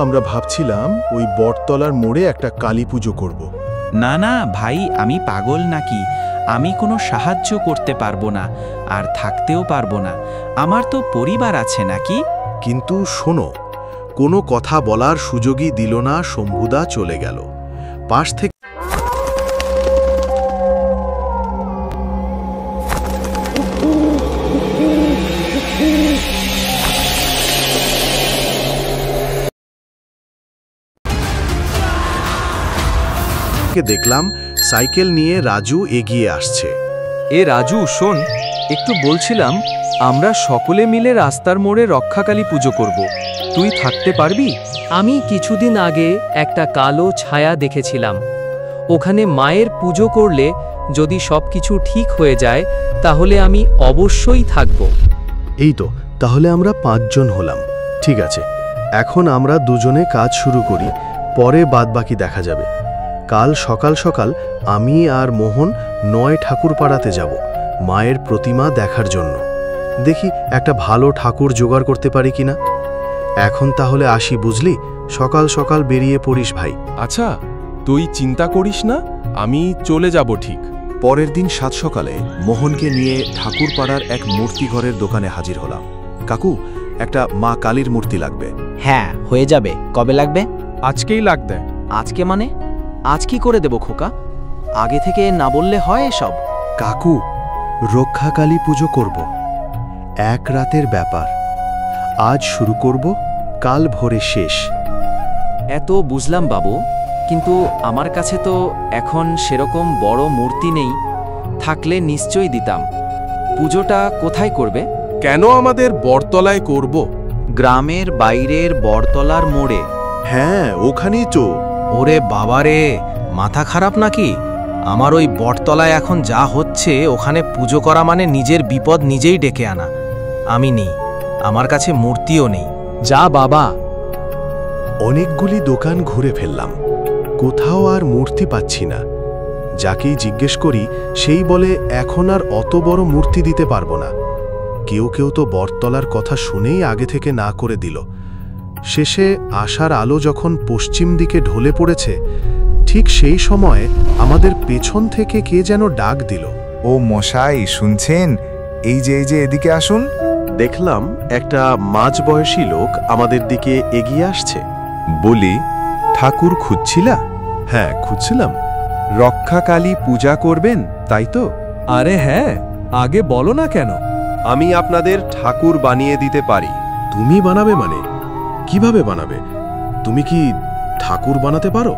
আমরা ভাবছিলাম ওই বটতলার মোড়ে একটা কালী পুজো করব। না না ভাই, আমি পাগল নাকি? আমি কোনো সাহায্য করতে পারবো না, আর থাকতেও পারবো না। আমার তো পরিবার আছে নাকি। কিন্তু শোনো, কোনো কথা বলার সুযোগই দিল না। শম্ভুদা চলে গেল। পাশ থেকে দেখলাম সাইকেল নিয়ে রাজু এগিয়ে আসছে। এ রাজু, শোন, একটু বলছিলাম, আমরা সকলে মিলে রাস্তার মোড়ে রক্ষাকালী পুজো করব। তুই থাকতে পারবি? আমি কিছুদিন আগে একটা কালো ছায়া দেখেছিলাম। ওখানে মায়ের পুজো করলে যদি সবকিছু ঠিক হয়ে যায়, তাহলে আমি অবশ্যই থাকব। এই তো, তাহলে আমরা 5 জন হলাম। ঠিক আছে, এখন আমরা দুজনে কাজ শুরু করি, পরে বাদবাকি দেখা যাবে। কাল সকাল সকাল আমি আর মোহন 9 ঠাকুরপাড়াতে যাব মায়ের প্রতিমা দেখার জন্য। দেখি একটা ভালো ঠাকুর জোগাড় করতে পারি কিনা। এখন তাহলে আসি, বুঝলি? সকাল সকাল বেরিয়ে পড়িস ভাই। আচ্ছা, তুই চিন্তা করিস না, আমি চলে যাব ঠিক। পরের দিন সাত সকালে মোহনকে নিয়ে ঠাকুরপাড়ার এক মূর্তিঘরের দোকানে হাজির হলাম। কাকু, একটা মা কালীর মূর্তি লাগবে। হ্যাঁ, হয়ে যাবে। কবে লাগবে? আজকেই লাগবে। আজকে মানে? আজ কি করে দেব খোকা? আগে থেকে না বললে হয় এসব? কাকু, রক্ষাকালী পুজো করব। এক রাতের ব্যাপার। আজ শুরু করব, কাল ভোরে শেষ। এত বুঝলাম বাবু, কিন্তু আমার কাছে তো এখন সেরকম বড় মূর্তি নেই। থাকলে নিশ্চয়ই দিতাম। পুজোটা কোথায় করবে? কেন আমাদের বটতলায় করব? গ্রামের বাইরের বটতলার মোড়ে। হ্যাঁ, ওখানেই তো। ওরে বাবারে, মাথা খারাপ নাকি? আমার ওই বটতলায় এখন যা হচ্ছে, ওখানে পুজো করা মানে নিজের বিপদ নিজেই ডেকে আনা। আমি নেই, আমার কাছে মূর্তিও নেই। যা বাবা। অনেকগুলি দোকান ঘুরে ফেললাম, কোথাও আর মূর্তি পাচ্ছি না। যাকেই জিজ্ঞেস করি সেই বলে এখন আর অত বড় মূর্তি দিতে পারবো না। কেউ কেউ তো বটতলার কথা শুনেই আগে থেকে না করে দিল। শেষে আশার আলো যখন পশ্চিম দিকে ঢলে পড়েছে, ঠিক সেই সময় আমাদের পেছন থেকে কে যেন ডাক দিল। ও মশাই, শুনছেন? এই যে এদিকে আসুন। দেখলাম একটা মাঝবয়সী লোক আমাদের দিকে এগিয়ে আসছে। বলি, ঠাকুর খুঁজছিলা? হ্যাঁ, খুঁজছিলাম। রক্ষাকালী পূজা করবেন, তাই তো? আরে হ্যাঁ, আগে বলো না কেন? আমি আপনাদের ঠাকুর বানিয়ে দিতে পারি। তুমি বানাবে মানে? কিভাবে বানাবে? তুমি কি ঠাকুর বানাতে পারো?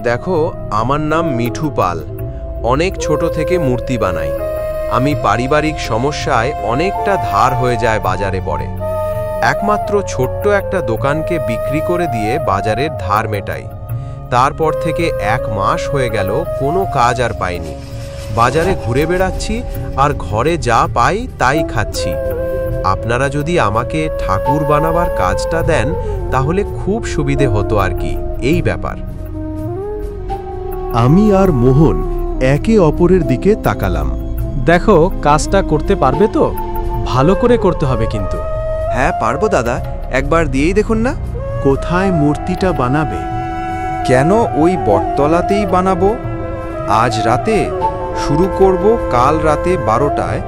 দেখো, আমার নাম মিঠু পাল। অনেক ছোট থেকে মূর্তি বানাই। আমি পারিবারিক সমস্যায় অনেকটা ধার হয়ে যায় বাজারে পড়ে। একমাত্র ছোট্ট একটা দোকানকে বিক্রি করে দিয়ে বাজারের ধার মেটাই। তারপর থেকে 1 মাস হয়ে গেল, কোনো কাজ আর পাইনি। বাজারে ঘুরে বেড়াচ্ছি আর ঘরে যা পাই তাই খাচ্ছি। আপনারা যদি আমাকে ঠাকুর বানাবার কাজটা দেন, তাহলে খুব সুবিধে হতো আর কি। এই ব্যাপার। আমি আর মোহন একে অপরের দিকে তাকালাম। দেখো, কাজটা করতে পারবে তো? ভালো করে করতে হবে কিন্তু। হ্যাঁ পারবো দাদা, একবার দিয়েই দেখুন না। কোথায় মূর্তিটা বানাবে? কেন, ওই বটতলাতেই বানাবো। আজ রাতে শুরু করব, কাল রাতে 12টায়।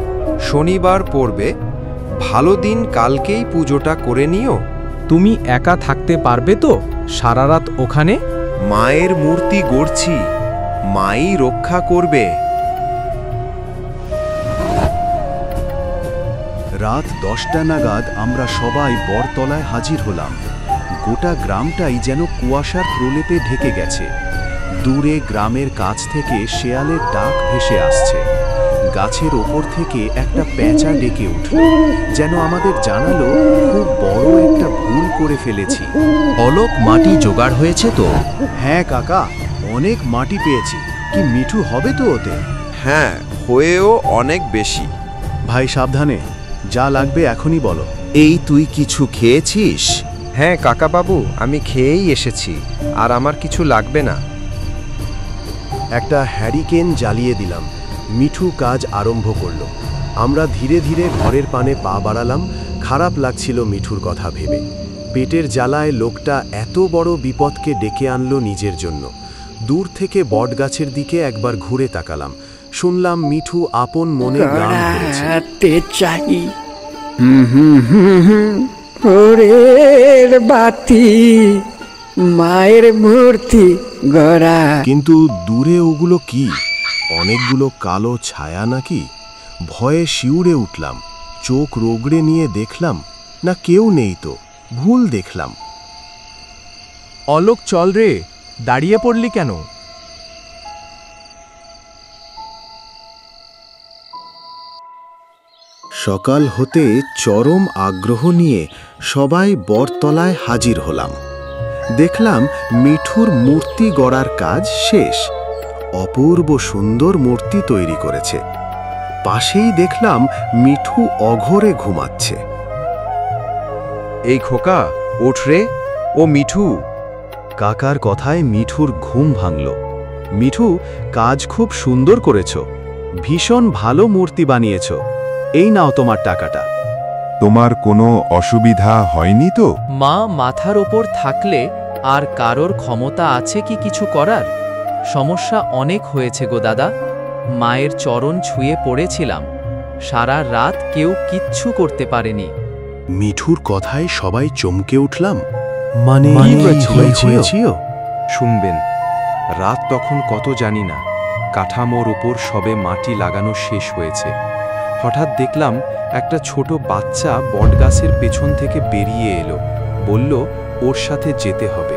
শনিবার পড়বে। ভালো দিন, কালকেই পুজোটা করে নিও। তুমি একা থাকতে পারবে তো সারা রাত ওখানে? মায়ের মূর্তি গড়ছি, মাই রক্ষা করবে। রাত 10টা নাগাদ আমরা সবাই বটতলায় হাজির হলাম। গোটা গ্রামটাই যেন কুয়াশার প্রলেপে ঢেকে গেছে। দূরে গ্রামের কাছ থেকে শেয়ালের ডাক ভেসে আসছে। গাছের ওপর থেকে একটা পেঁচা ডেকে উঠল, যেন আমাদের জানালো খুব বড় একটা ভুল করে ফেলেছি। অলোক, মাটি জোগাড় হয়েছে তো? হ্যাঁ কাকা, অনেক মাটি পেয়েছি। কি মিঠু হবে তো ওতে? হ্যাঁ, হয়েও অনেক বেশি। ভাই সাবধানে, যা লাগবে এখনই বলো। এই, তুই কিছু খেয়েছিস? হ্যাঁ কাকাবাবু, আমি খেয়েই এসেছি, আর আমার কিছু লাগবে না। একটা হ্যারিকেন জ্বালিয়ে দিলাম। মিঠু কাজ আরম্ভ করল। আমরা ধীরে ধীরে ঘরের পানে পা বাড়ালাম। খারাপ লাগছিল মিঠুর কথা ভেবে। পেটের জ্বালায় লোকটা এত বড় বিপদকে ডেকে আনলো নিজের জন্য। দূর থেকে বটগাছের দিকে একবার ঘুরে তাকালাম, শুনলাম মিঠু আপন মনে গান করেছে। ওরের বাতি মায়ের মূর্তি গড়া। কিন্তু দূরে ওগুলো কি? অনেকগুলো কালো ছায়া নাকি? ভয়ে শিউরে উঠলাম, চোখ রোগড়ে নিয়ে দেখলাম, না কেউ নেই তো, ভুল দেখলাম। অলোক, চল রে, দাঁড়িয়ে পড়লি কেন? সকাল হতে চরম আগ্রহ নিয়ে সবাই বটতলায় হাজির হলাম। দেখলাম মিঠুর মূর্তি গড়ার কাজ শেষ। অপূর্ব সুন্দর মূর্তি তৈরি করেছে। পাশেই দেখলাম মিঠু অঘরে ঘুমাচ্ছে। এই খোকা, ওঠ রে, ও মিঠু। কাকার কথায় মিঠুর ঘুম ভাঙল। মিঠু, কাজ খুব সুন্দর করেছ, ভীষণ ভালো মূর্তি বানিয়েছ, এই নাও তোমার টাকাটা। তোমার কোনো অসুবিধা হয়নি তো? মা মাথার ওপর থাকলে আর কারোর ক্ষমতা আছে কি কিছু করার? সমস্যা অনেক হয়েছে গো দাদা। মায়ের চরণ ছুঁয়ে পড়েছিলাম, সারা রাত কেউ কিচ্ছু করতে পারেনি। মিঠুর কথায় সবাই চমকে উঠলাম। মানে শুনবেন, রাত তখন কত জানি না, কাঠামোর ওপর সবে মাটি লাগানো শেষ হয়েছে। হঠাৎ দেখলাম একটা ছোট বাচ্চা বটগাছের পেছন থেকে বেরিয়ে এলো, বলল ওর সাথে যেতে হবে।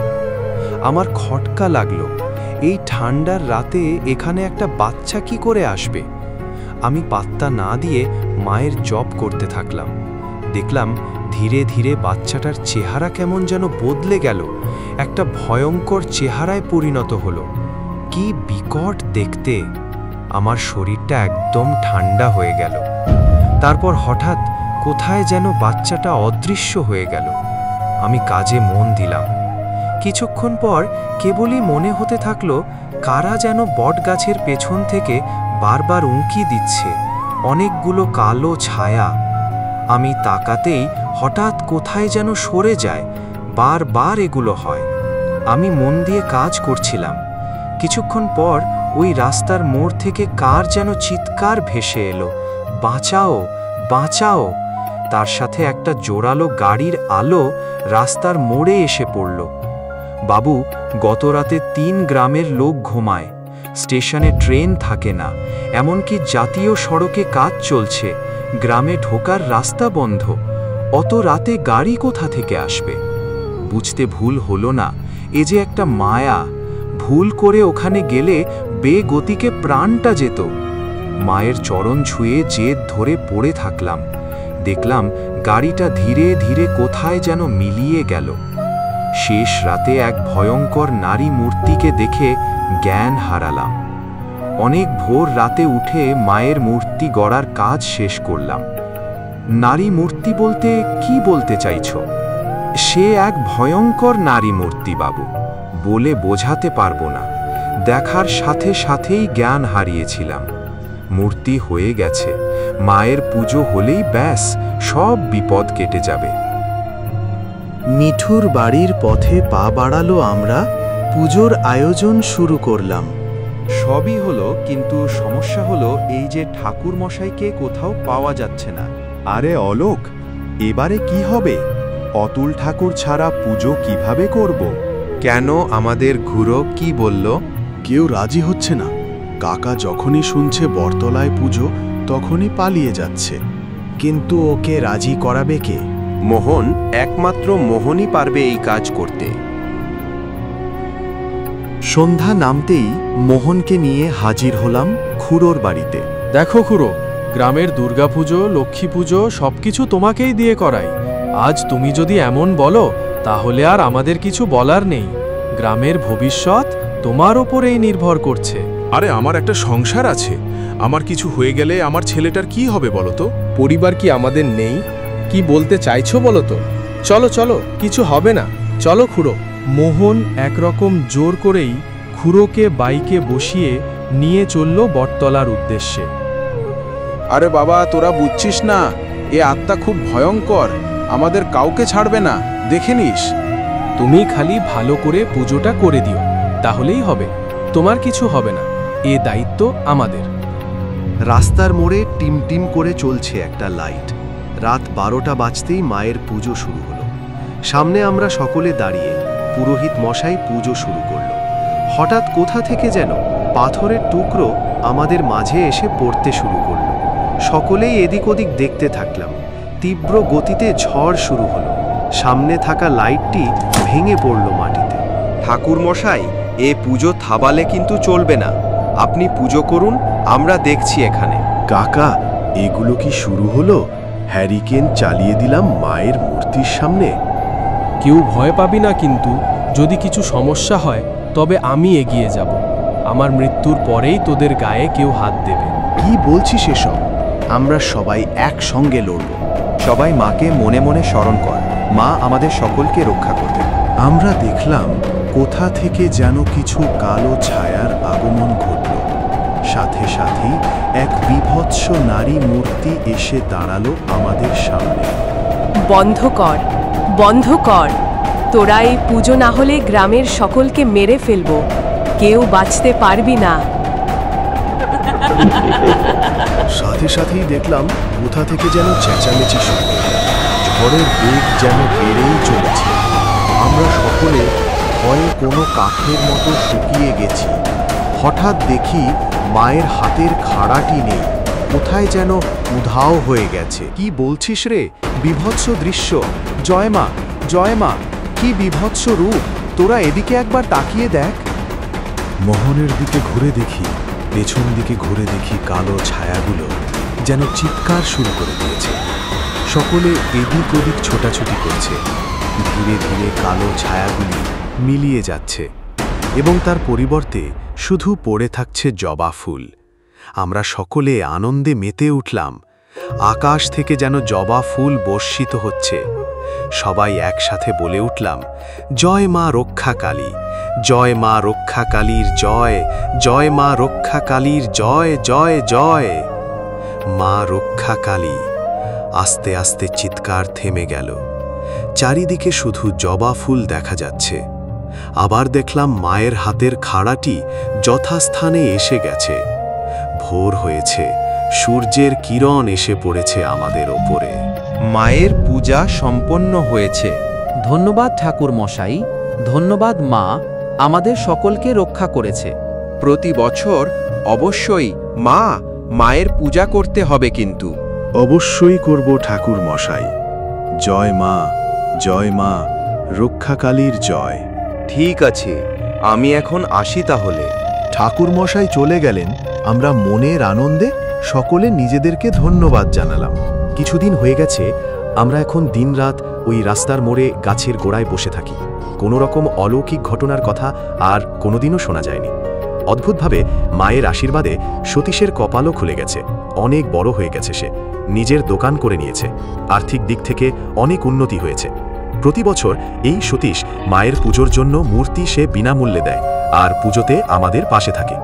আমার খটকা লাগলো, এই ঠান্ডার রাতে এখানে একটা বাচ্চা কি করে আসবে? আমি পাত্তা না দিয়ে মায়ের জপ করতে থাকলাম। দেখলাম ধীরে ধীরে বাচ্চাটার চেহারা কেমন যেন বদলে গেল, একটা ভয়ঙ্কর চেহারায় পরিণত হলো। কি বিকট দেখতে! আমার শরীরটা একদম ঠান্ডা হয়ে গেল। তারপর হঠাৎ কোথায় যেন বাচ্চাটা অদৃশ্য হয়ে গেল। আমি কাজে মন দিলাম। কিছুক্ষণ পর কেবলই মনে হতে থাকলো কারা যেন বটগাছের পেছন থেকে বারবার উঁকি দিচ্ছে, অনেকগুলো কালো ছায়া। আমি তাকাতেই হঠাৎ কোথায় যেন সরে যায়, বারবার এগুলো হয়। আমি মন দিয়ে কাজ করছিলাম। কিছুক্ষণ পর ওই রাস্তার মোড় থেকে কার যেন চিৎকার ভেসে এলো, বাঁচাও, বাঁচাও! তার সাথে একটা জোরালো গাড়ির আলো রাস্তার মোড়ে এসে পড়ল। বাবু, গত রাতে 3 গ্রামের লোক ঘুমায়, স্টেশনে ট্রেন থাকে না, এমনকি জাতীয় সড়কে কাজ চলছে, গ্রামে ঢোকার রাস্তা বন্ধ। অত রাতে গাড়ি কোথা থেকে আসবে? বুঝতে ভুল হলো না, এ যে একটা মায়া। ভুল করে ওখানে গেলে বেগতিকে প্রাণটা যেত। মায়ের চরণ ছুঁয়ে জেদ ধরে পড়ে থাকলাম। দেখলাম গাড়িটা ধীরে ধীরে কোথায় যেন মিলিয়ে গেল। শেষ রাতে এক ভয়ঙ্কর নারী মূর্তিকে দেখে জ্ঞান হারালাম। অনেক ভোর রাতে উঠে মায়ের মূর্তি গড়ার কাজ শেষ করলাম। নারী মূর্তি বলতে কি বলতে চাইছো? সে এক ভয়ঙ্কর নারী মূর্তি বাবু, বলে বোঝাতে পারবো না। দেখার সাথে সাথেই জ্ঞান হারিয়েছিলাম। মূর্তি হয়ে গেছে, মায়ের পুজো হলেই ব্যাস, সব বিপদ কেটে যাবে। মিঠুর বাড়ির পথে পা বাড়ালো আমরা, পুজোর আয়োজন শুরু করলাম। সবই হলো, কিন্তু সমস্যা হলো এই যে ঠাকুর মশাইকে কোথাও পাওয়া যাচ্ছে না। আরে অলোক, এবারে কি হবে? অতুল ঠাকুর ছাড়া পুজো কিভাবে করব? কেন, আমাদের ঘুরো কি বলল? কেউ রাজি হচ্ছে না। কাকা যখনই শুনছে বটতলায় পুজো, তখনই পালিয়ে যাচ্ছে। কিন্তু ওকে রাজি করাবে কে? মোহন, একমাত্র মোহনই পারবে এই কাজ করতে। সন্ধ্যা নামতেই মোহনকে নিয়ে হাজির হলাম খুড়োর বাড়িতে। দেখো খুড়ো, গ্রামের দুর্গাপুজো, লক্ষ্মী পুজো সবকিছু তোমাকেই দিয়ে করাই। আজ তুমি যদি এমন বলো, তাহলে আর আমাদের কিছু বলার নেই। গ্রামের ভবিষ্যৎ তোমার ওপরেই নির্ভর করছে। আরে আমার একটা সংসার আছে, আমার কিছু হয়ে গেলে আমার ছেলেটার কি হবে বলো তো? পরিবার কি আমাদের নেই? কি বলতে চাইছো বলো তো? চলো চলো, কিছু হবে না, চলো খুড়ো। মোহন একরকম জোর করেই খুড়োকে বাইকে বসিয়ে নিয়ে চলল বটতলার উদ্দেশ্যে। আরে বাবা, তোরা বুঝছিস না, এ আত্মা খুব ভয়ঙ্কর। আমাদের কাউকে ছাড়বে না, দেখে নিস। তুমি খালি ভালো করে পুজোটা করে দিও, তাহলেই হবে। তোমার কিছু হবে না, এ দায়িত্ব আমাদের। রাস্তার মোড়ে টিমটিম করে চলছে একটা লাইট। রাত 12টা বাজতেই মায়ের পুজো শুরু হলো। সামনে আমরা সকলে দাঁড়িয়ে, পুরোহিত মশাই পুজো শুরু করল। হঠাৎ কোথা থেকে যেন পাথরের টুকরো আমাদের মাঝে এসে পড়তে শুরু করল। সকলেই এদিক ওদিক দেখতে থাকলাম। তীব্র গতিতে ঝড় শুরু হলো। সামনে থাকা লাইটটি ভেঙে পড়ল মাটিতে। ঠাকুর মশাই, এ পুজো থাবালে কিন্তু চলবে না। আপনি পুজো করুন, আমরা দেখছি এখানে। কাকা, এগুলো কি শুরু হলো? হ্যারিকেন চালিয়ে দিলাম মায়ের মূর্তির সামনে। কেউ ভয় পাবি না, কিন্তু যদি কিছু সমস্যা হয় তবে আমি এগিয়ে যাব। আমার মৃত্যুর পরেই তোদের গায়ে কেউ হাত দেবে। কি বলছিস এসব? আমরা সবাই একসঙ্গে লড়ব। সবাই মাকে মনে মনে স্মরণ কর, মা আমাদের সকলকে রক্ষা করবে। আমরা দেখলাম কোথা থেকে যেন কিছু কালো ছায়ার আগমন ঘটল। সাথে সাথেই এক বিভৎস নারী মূর্তি এসে দাঁড়ালো আমাদের সামনে। বন্ধ কর, বন্ধ কর। তোরা এই পুজো না হলে গ্রামের সকলকে মেরে ফেলবো। কেউ বাঁচতে পারবি না। সাথে সাথেই দেখলাম কোথা থেকে যেন চেঁচামেচি শুরু হলো। ঝড়ের বেগ যেন বেড়েই চলেছে। আমরা সকলে ভয়ে কোনো কাঠের মতো শুকিয়ে গেছি। হঠাৎ দেখি মায়ের হাতের খাড়াটি নেই, কোথায় যেন উধাও হয়ে গেছে। কি বলছিস রে? বিভৎস দৃশ্য! জয় মা, জয় মা! কি বিভৎস রূপ! তোরা এদিকে একবার তাকিয়ে দেখ। মোহনের দিকে ঘুরে দেখি, পেছন দিকে ঘুরে দেখি কালো ছায়াগুলো যেন চিৎকার শুরু করে দিয়েছে। সকলে এদিক ওদিক ছোটাছুটি করছে। ধীরে ধীরে কালো ছায়াগুলি মিলিয়ে যাচ্ছে এবং তার পরিবর্তে শুধু পড়ে থাকছে জবা ফুল। আমরা সকলে আনন্দে মেতে উঠলাম। আকাশ থেকে যেন জবা ফুল বর্ষিত হচ্ছে। সবাই একসাথে বলে উঠলাম, জয় মা রক্ষা কালী, জয় মা রক্ষা কালীর জয়, জয় মা রক্ষা কালীর জয়, জয় জয়। মা রক্ষা কালী। আস্তে আস্তে চিৎকার থেমে গেল। চারিদিকে শুধু জবা ফুল দেখা যাচ্ছে। আবার দেখলাম মায়ের হাতের খাড়াটি যথাস্থানে এসে গেছে। ভোর হয়েছে, সূর্যের কিরণ এসে পড়েছে আমাদের ওপরে। মায়ের পূজা সম্পন্ন হয়েছে। ধন্যবাদ ঠাকুর মশাই, ধন্যবাদ মা, আমাদের সকলকে রক্ষা করেছে। প্রতি বছর অবশ্যই মায়ের পূজা করতে হবে কিন্তু। অবশ্যই করব ঠাকুর মশাই। জয় মা, জয় মা, রক্ষাকালীর জয়। ঠিক আছে, আমি এখন আসি তাহলে। ঠাকুর মশাই চলে গেলেন। আমরা মনের আনন্দে সকলে নিজেদেরকে ধন্যবাদ জানালাম। কিছুদিন হয়ে গেছে আমরা এখন দিনরাত ওই রাস্তার মোড়ে গাছের গোড়ায় বসে থাকি। কোনো রকম অলৌকিক ঘটনার কথা আর কোনোদিনও শোনা যায়নি। অদ্ভুতভাবে মায়ের আশীর্বাদে সতীশের কপালও খুলে গেছে। অনেক বড় হয়ে গেছে সে, নিজের দোকান করে নিয়েছে, আর্থিক দিক থেকে অনেক উন্নতি হয়েছে। প্রতি বছর এই সতীশ মায়ের পুজোর জন্য মূর্তি সে বিনামূল্যে দেয় আর পুজোতে আমাদের পাশে থাকে।